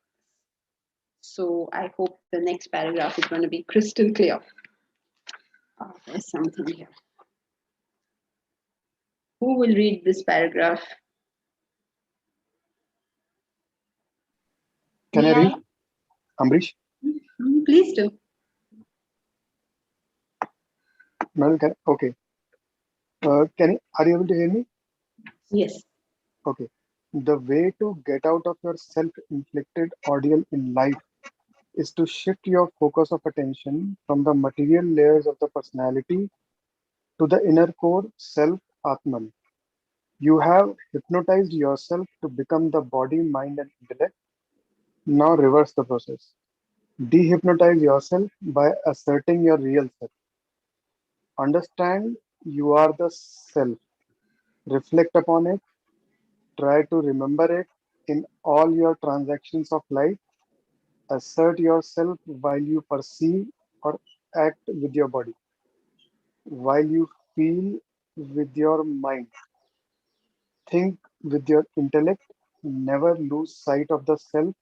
So I hope the next paragraph is going to be crystal clear. Oh, there's something here. Who will read this paragraph? Can I read? Ambrish? Please do. Madam, okay. Are you able to hear me? Yes. Okay. The way to get out of your self-inflicted ordeal in life is to shift your focus of attention from the material layers of the personality to the inner core self, Atman. You have hypnotized yourself to become the body, mind, and intellect. Now reverse the process. Dehypnotize yourself by asserting your real self. Understand you are the self. Reflect upon it. Try to remember it in all your transactions of life. Assert yourself while you perceive or act with your body, while you feel with your mind, think with your intellect. Never lose sight of the self.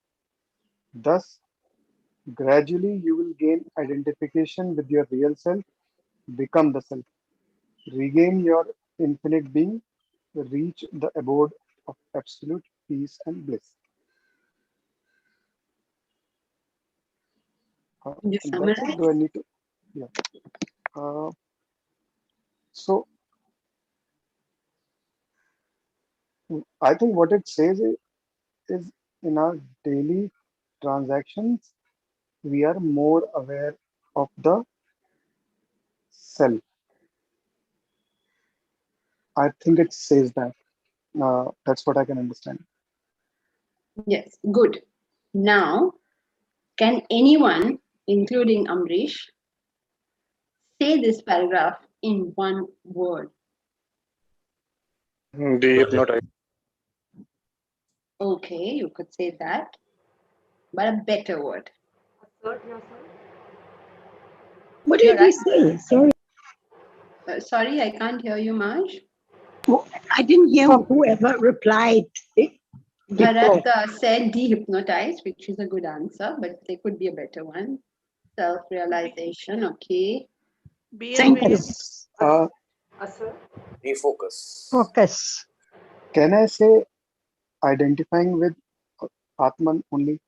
Thus, gradually you will gain identification with your real self, become the self, regain your infinite being, reach the abode of absolute peace and bliss. You And that's it. summarize? Do I need to? Yeah. So I think what it says is in our daily transactions, we are more aware of the self. I think it says that. That's what I can understand. Yes, good. Now, can anyone, including Amrish, say this paragraph in one word? Dehypnotize. Okay, you could say that, but a better word. Assert yourself. What You're did he right. say? Sorry. Sorry, I can't hear you, Maj. I didn't hear whoever replied. Bharat said dehypnotize, which is a good answer, but there could be a better one. Self-realization, okay. Thank you. Assert. Refocus. Focus. Can I say identifying with Atman only?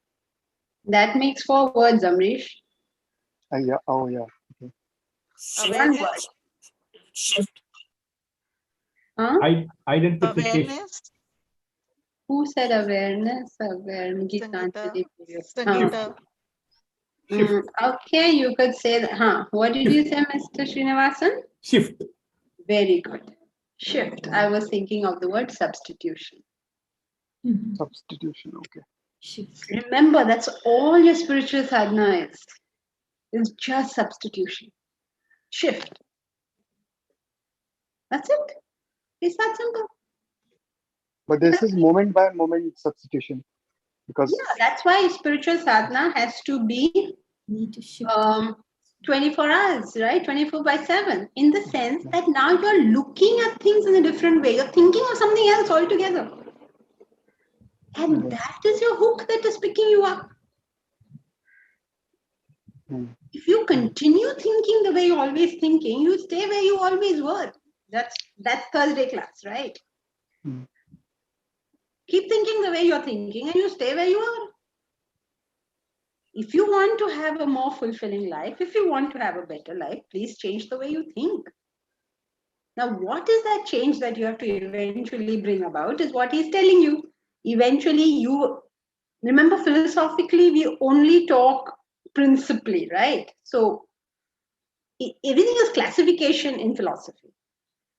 That makes 4 words, Amrish. Yeah. Oh, yeah. Okay. One word. Shift. Huh? Identification. Awareness. Who said awareness? Awareness. Sangeeta. Okay, you could say that. Huh? What did you say, Mr. Srinivasan? Shift. Very good. Shift. I was thinking of the word substitution. Substitution. Okay. Remember, that's all your spiritual sadhana is. It's just substitution. Shift. That's it. It's that simple. But this is moment by moment substitution because Yeah, that's why spiritual sadhana has to be 24 hours, right? 24/7. In the sense that now you're looking at things in a different way. You're thinking of something else altogether. And that is your hook that is picking you up. If you continue thinking the way you're always thinking, you stay where you always were. That's Thursday class, right? Keep thinking the way you're thinking and you stay where you are. If you want to have a more fulfilling life, if you want to have a better life, please change the way you think. Now, what is that change that you have to eventually bring about is what he's telling you. Eventually, you remember philosophically, we only talk principally, right? So everything is classification in philosophy.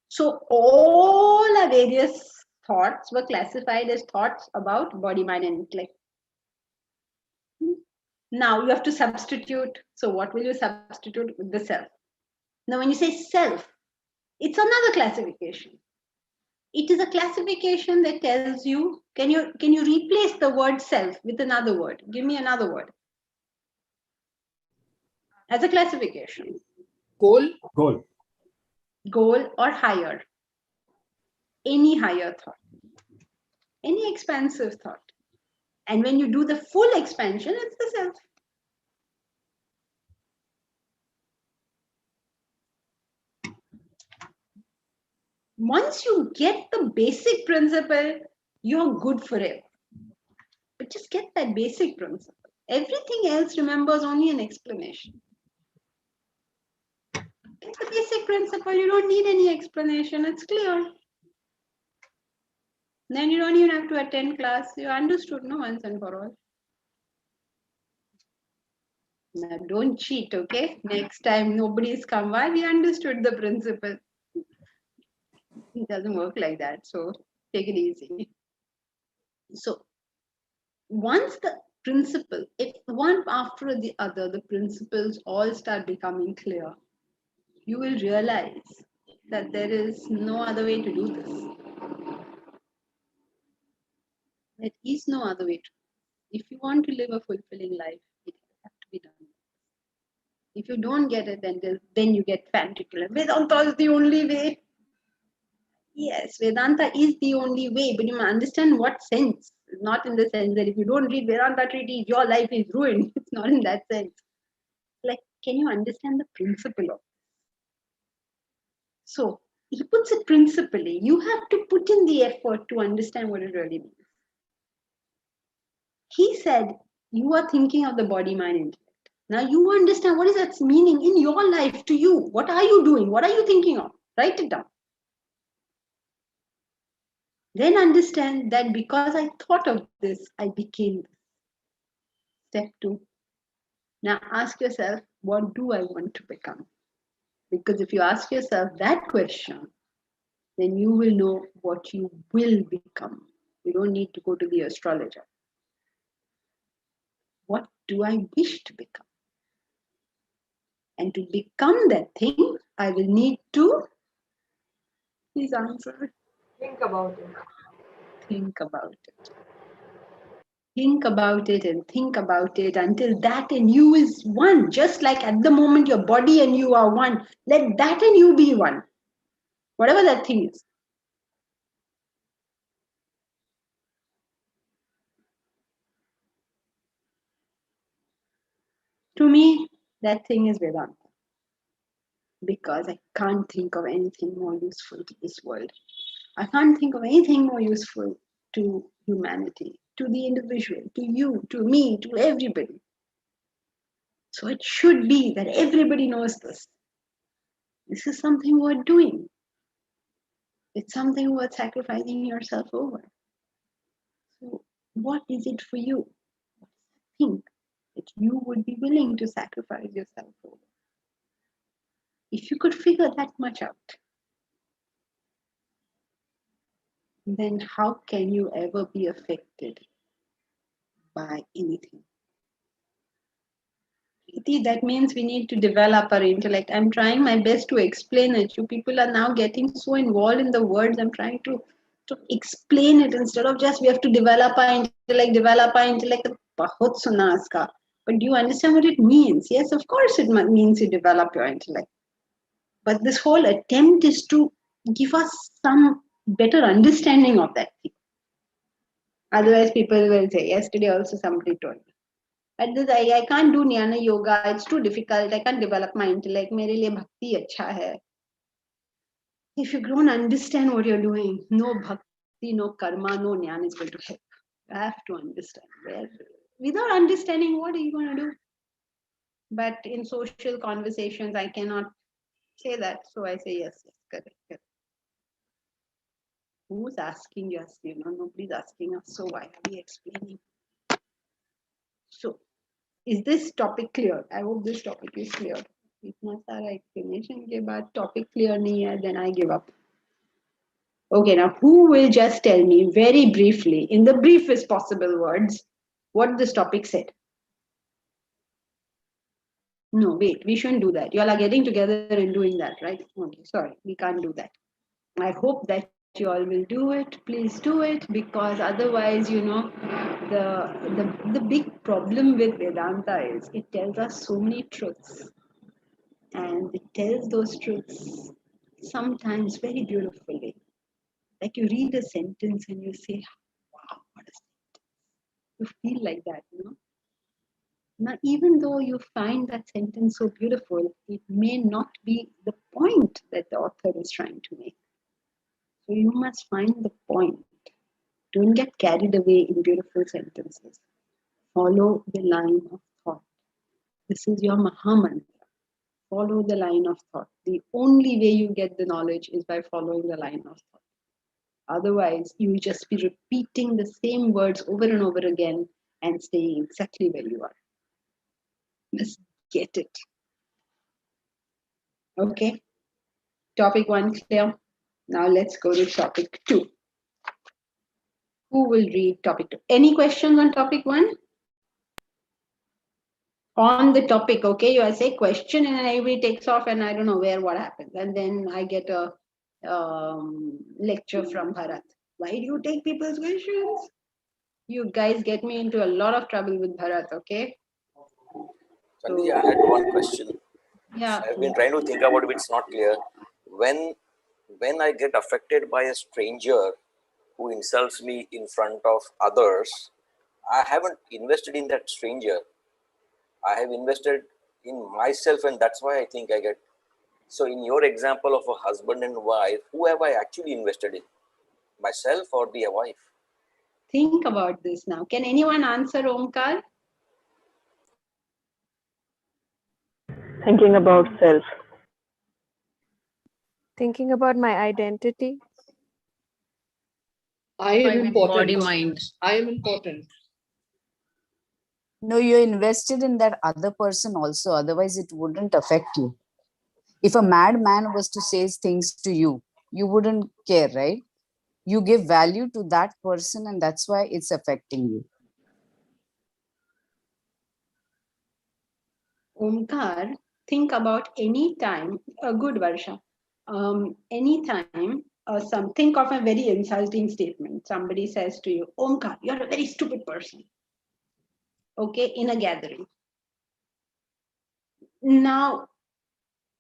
So all our various thoughts were classified as thoughts about body, mind, and intellect. Now you have to substitute. So what will you substitute with the self? Now, when you say self, it's another classification. It is a classification that tells you, can you replace the word self with another word? Give me another word. As a classification. Goal. Goal or higher. Any higher thought. Any expansive thought. And when you do the full expansion, it's the self. Once you get the basic principle, you're good forever. But just get that basic principle. Everything else remembers only an explanation. Get the basic principle, you don't need any explanation, it's clear. Then you don't even have to attend class. You understood, no, once and for all. Now don't cheat, okay? Next time nobody's come. Why? We understood the principle. It doesn't work like that. So take it easy. So once the principle, if one after the other, the principles all start becoming clear, you will realize that there is no other way to do this. There is no other way to. If you want to live a fulfilling life, it has to be done. If you don't get it, then you get fanatical. Vedanta is the only way. Yes, Vedanta is the only way, but you must understand what sense. Not in the sense that if you don't read Vedanta treatise, your life is ruined. It's not in that sense. Like, can you understand the principle of it? So, he puts it principally. You have to put in the effort to understand what it really means. He said, you are thinking of the body, mind, intellect. Now you understand what is that meaning in your life to you. What are you doing? What are you thinking of? Write it down. Then understand that because I thought of this, I became this. Step 2. Now ask yourself, what do I want to become? Because if you ask yourself that question, then you will know what you will become. You don't need to go to the astrologer. What do I wish to become? And to become that thing, I will need to, please answer. Think about it. Think about it. Think about it and think about it until that and you is one. Just like at the moment your body and you are one. Let that and you be one. Whatever that thing is. To me, that thing is Vedanta. Because I can't think of anything more useful to this world. I can't think of anything more useful to humanity, to the individual, to you, to me, to everybody. So it should be that everybody knows this. This is something worth doing. It's something worth sacrificing yourself over. So what is it for you? Think that you would be willing to sacrifice yourself over. If you could figure that much out, then how can you ever be affected by anything? That means we need to develop our intellect. I'm trying my best to explain it. You people are now getting so involved in the words. I'm trying to explain it instead of just we have to develop our intellect. Bahut suna iska. But do you understand what it means? Yes, of course it means you develop your intellect. But this whole attempt is to give us some better understanding of that thing. Otherwise, people will say, yesterday also somebody told me. At this, I can't do jnana yoga. It's too difficult. I can't develop my intellect. Mere liye bhakti acha hai. If you don't understand what you're doing, no bhakti, no karma, no jnana is going to help. You have to understand. Without understanding, what are you going to do? But in social conversations, I cannot say that. So I say yes, correct. Who's asking us? Nobody's asking us. So why are we explaining? So, is this topic clear? I hope this topic is clear. इतना सारा explanation के बाद topic clear नहीं है, then I give up. Okay, now who will just tell me very briefly, in the briefest possible words, what this topic said? No, wait, we shouldn't do that. You all are getting together and doing that, right? Okay, sorry, we can't do that. I hope that you all will do it. Please do it, because otherwise, the big problem with Vedanta is it tells us so many truths. And it tells those truths sometimes very beautifully. Like you read a sentence and you say, wow, what a sentence. You feel like that, Now, even though you find that sentence so beautiful, it may not be the point that the author is trying to make. So you must find the point. Don't get carried away in beautiful sentences. Follow the line of thought. This is your Mahamantra. Follow the line of thought. The only way you get the knowledge is by following the line of thought. Otherwise, you will just be repeating the same words over and over again and staying exactly where you are. Just get it. Okay. Topic 1 clear. Now let's go to topic 2. Who will read topic 2? Any questions on topic 1? On the topic, okay, you say question and everybody takes off and I don't know what happens. And then I get a lecture from Bharat. Why do you take people's questions? You guys get me into a lot of trouble with Bharat, okay? Chandiji, I had one question. Yeah. I've been trying to think about it, it's not clear. When I get affected by a stranger who insults me in front of others, I haven't invested in that stranger. I have invested in myself, and that's why I think I get. So in your example of a husband and wife, who have I actually invested in? Myself or the wife? Think about this now. Can anyone answer, Omkar? Thinking about self. Thinking about my identity. I am important. Body mind. I am important. No, you're invested in that other person also. Otherwise, it wouldn't affect you. If a madman was to say things to you, you wouldn't care, right? You give value to that person, and that's why it's affecting you. Omkar, think about any time, good Varsha, any time, think of a very insulting statement. Somebody says to you, Omkar, you're a very stupid person. Okay, in a gathering. Now,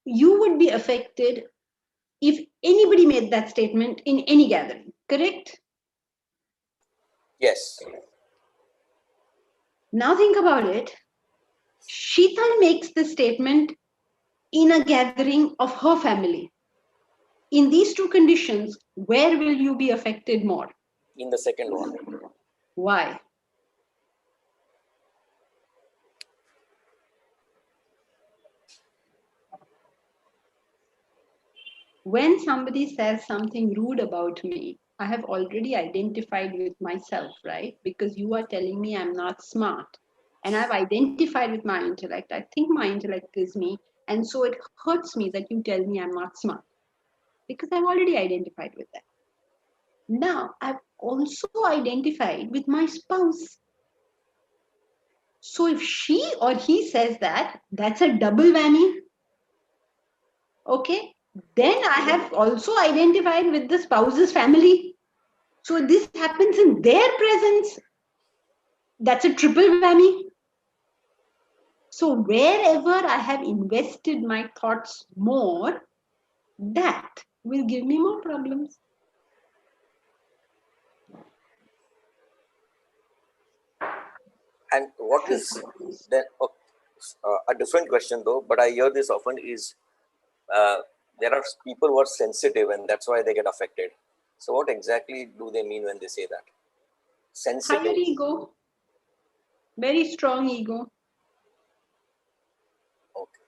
you would be affected if anybody made that statement in any gathering, correct? Yes. Now think about it. Sheetal makes the statement in a gathering of her family. In these two conditions, where will you be affected more? In the second one. Why? When somebody says something rude about me, I have already identified with myself, right? Because you are telling me I'm not smart. And I've identified with my intellect. I think my intellect is me. And so it hurts me that you tell me I'm not smart. Because I've already identified with that. Now, I've also identified with my spouse. So if she or he says that, that's a double whammy. Okay? Then I have also identified with the spouse's family. So this happens in their presence. That's a triple whammy. So wherever I have invested my thoughts more, that will give me more problems. And what is then a different question though, but I hear this often is there are people who are sensitive and that's why they get affected. So what exactly do they mean when they say that? Sensitive. Higher ego. Very strong ego. Okay.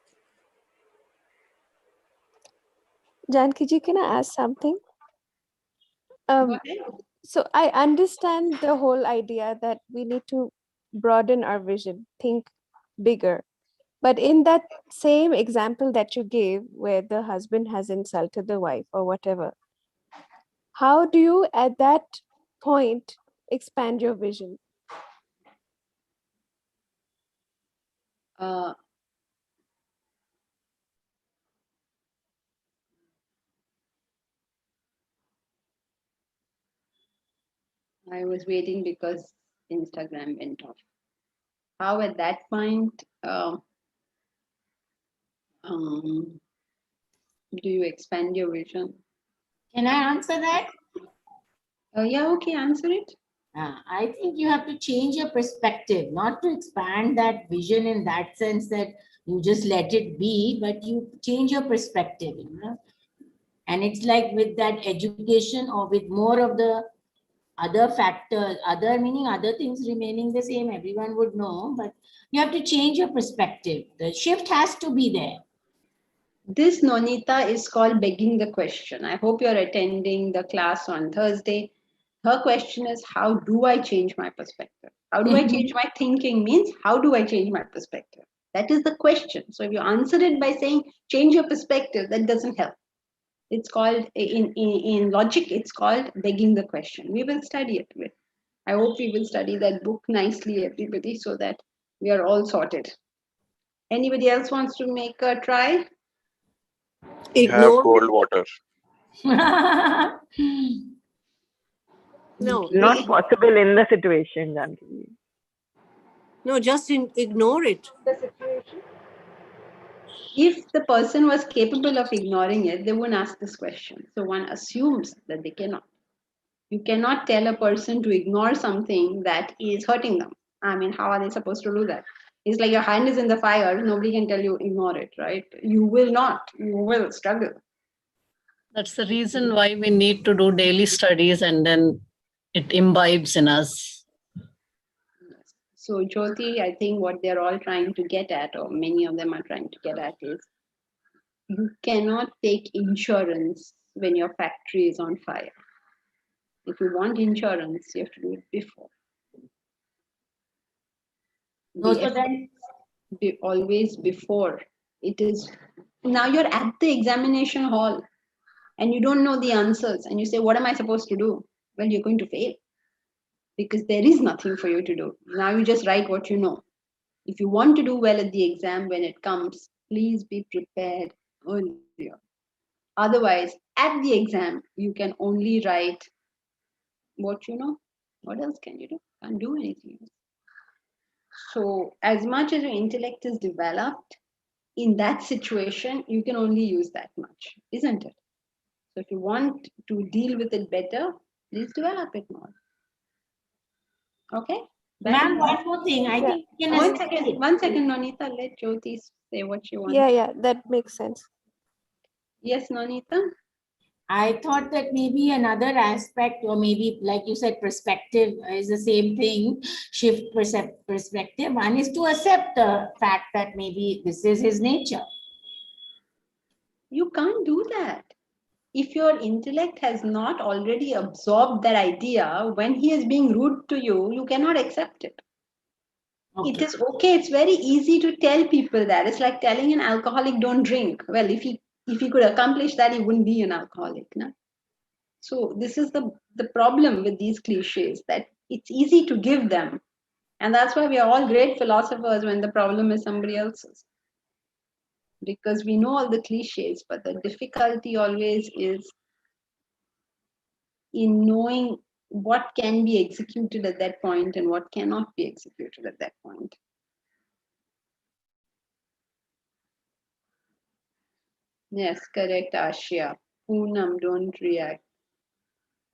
Janki ji, can I ask something? So I understand the whole idea that we need to broaden our vision, think bigger. But in that same example that you gave, where the husband has insulted the wife or whatever, how do you at that point expand your vision? I was waiting because Instagram went off. How at that point do you expand your vision? Can I answer that? Yeah, okay, answer it. I think you have to change your perspective, not to expand that vision in that sense that you just let it be, but you change your perspective, you know. And it's like with that education or with more of the other factors, other meaning other things remaining the same, everyone would know, but you have to change your perspective. The shift has to be there. This, Nonita, is called begging the question. I hope you're attending the class on Thursday. Her question is, how do I change my perspective? How do I change my thinking means, how do I change my perspective? That is the question. So if you answer it by saying, change your perspective, that doesn't help. It's called, in logic, it's called begging the question. We will study it. I hope we will study that book nicely, everybody, so that we are all sorted. Anybody else wants to make a try? Have Ignore. cold water. No, Not possible in the situation, Janki. no, just ignore it. The situation. If the person was capable of ignoring it, they wouldn't ask this question. So one assumes that they cannot. You cannot tell a person to ignore something that is hurting them. I mean, how are they supposed to do that? It's like your hand is in the fire. Nobody can tell you ignore it, right? You will not. You will struggle. That's the reason why we need to do daily studies, and then it imbibes in us. So Jyoti, I think what they're all trying to get at, or many of them are trying to get at, is you cannot take insurance when your factory is on fire. If you want insurance, you have to do it before. No, so then Be always before. It is, now you're at the examination hall and you don't know the answers and you say, what am I supposed to do? Well, you're going to fail because there is nothing for you to do. Now you just write what you know. If you want to do well at the exam when it comes, please be prepared earlier. Otherwise, at the exam, you can only write what you know. What else can you do? Can't do anything else. So, as much as your intellect is developed, in that situation, you can only use that much, isn't it? So, if you want to deal with it better, please develop it more. Okay? ma'am, one more thing. I think we can One second, Nonita. Let Jyoti say what she wants. Yeah, that makes sense. Yes, Nonita? I thought that maybe another aspect, or maybe like you said, perspective is the same thing, shift perspective. One is to accept the fact that maybe this is his nature. You can't do that. If your intellect has not already absorbed that idea, when he is being rude to you, you cannot accept it. Okay. It is okay. It's very easy to tell people that. It's like telling an alcoholic don't drink. Well, if he could accomplish that, he wouldn't be an alcoholic. No? So this is the problem with these cliches, that it's easy to give them. And that's why we are all great philosophers when the problem is somebody else's. Because we know all the cliches, but the difficulty always is in knowing what can be executed at that point and what cannot be executed at that point. Yes, correct, Ashia. Poonam, don't react.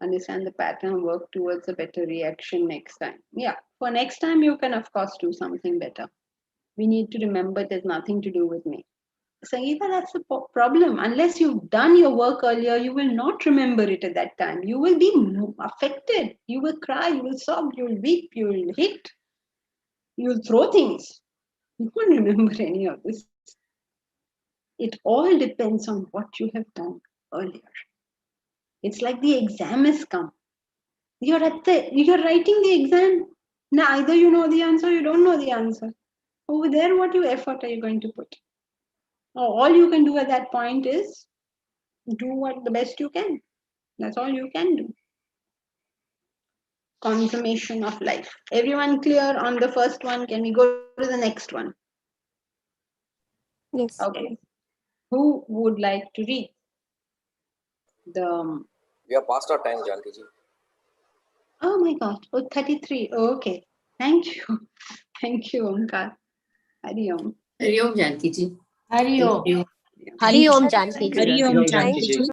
Understand the pattern, work towards a better reaction next time. Yeah, for next time, you can, of course, do something better. We need to remember it has nothing to do with me. Sangeeta, that's the problem. Unless you've done your work earlier, you will not remember it at that time. You will be affected. You will cry, you will sob, you will weep, you will hit, you will throw things. You won't remember any of this. It all depends on what you have done earlier. It's like the exam has come. You're writing the exam. Now either you know the answer or you don't know the answer. Over there, what effort are you going to put? All you can do at that point is do what the best you can. That's all you can do. Confirmation of life. Everyone clear on the first one? Can we go to the next one? Yes. Okay. Who would like to read? We are past our time, Janki ji. Oh my God. Oh, 33. Oh, okay. Thank you. Thank you, Omkar. Hari Om. Hari Om, Janki ji. Hari Om. Hari Om, Janki ji. Hari Om, Janki ji.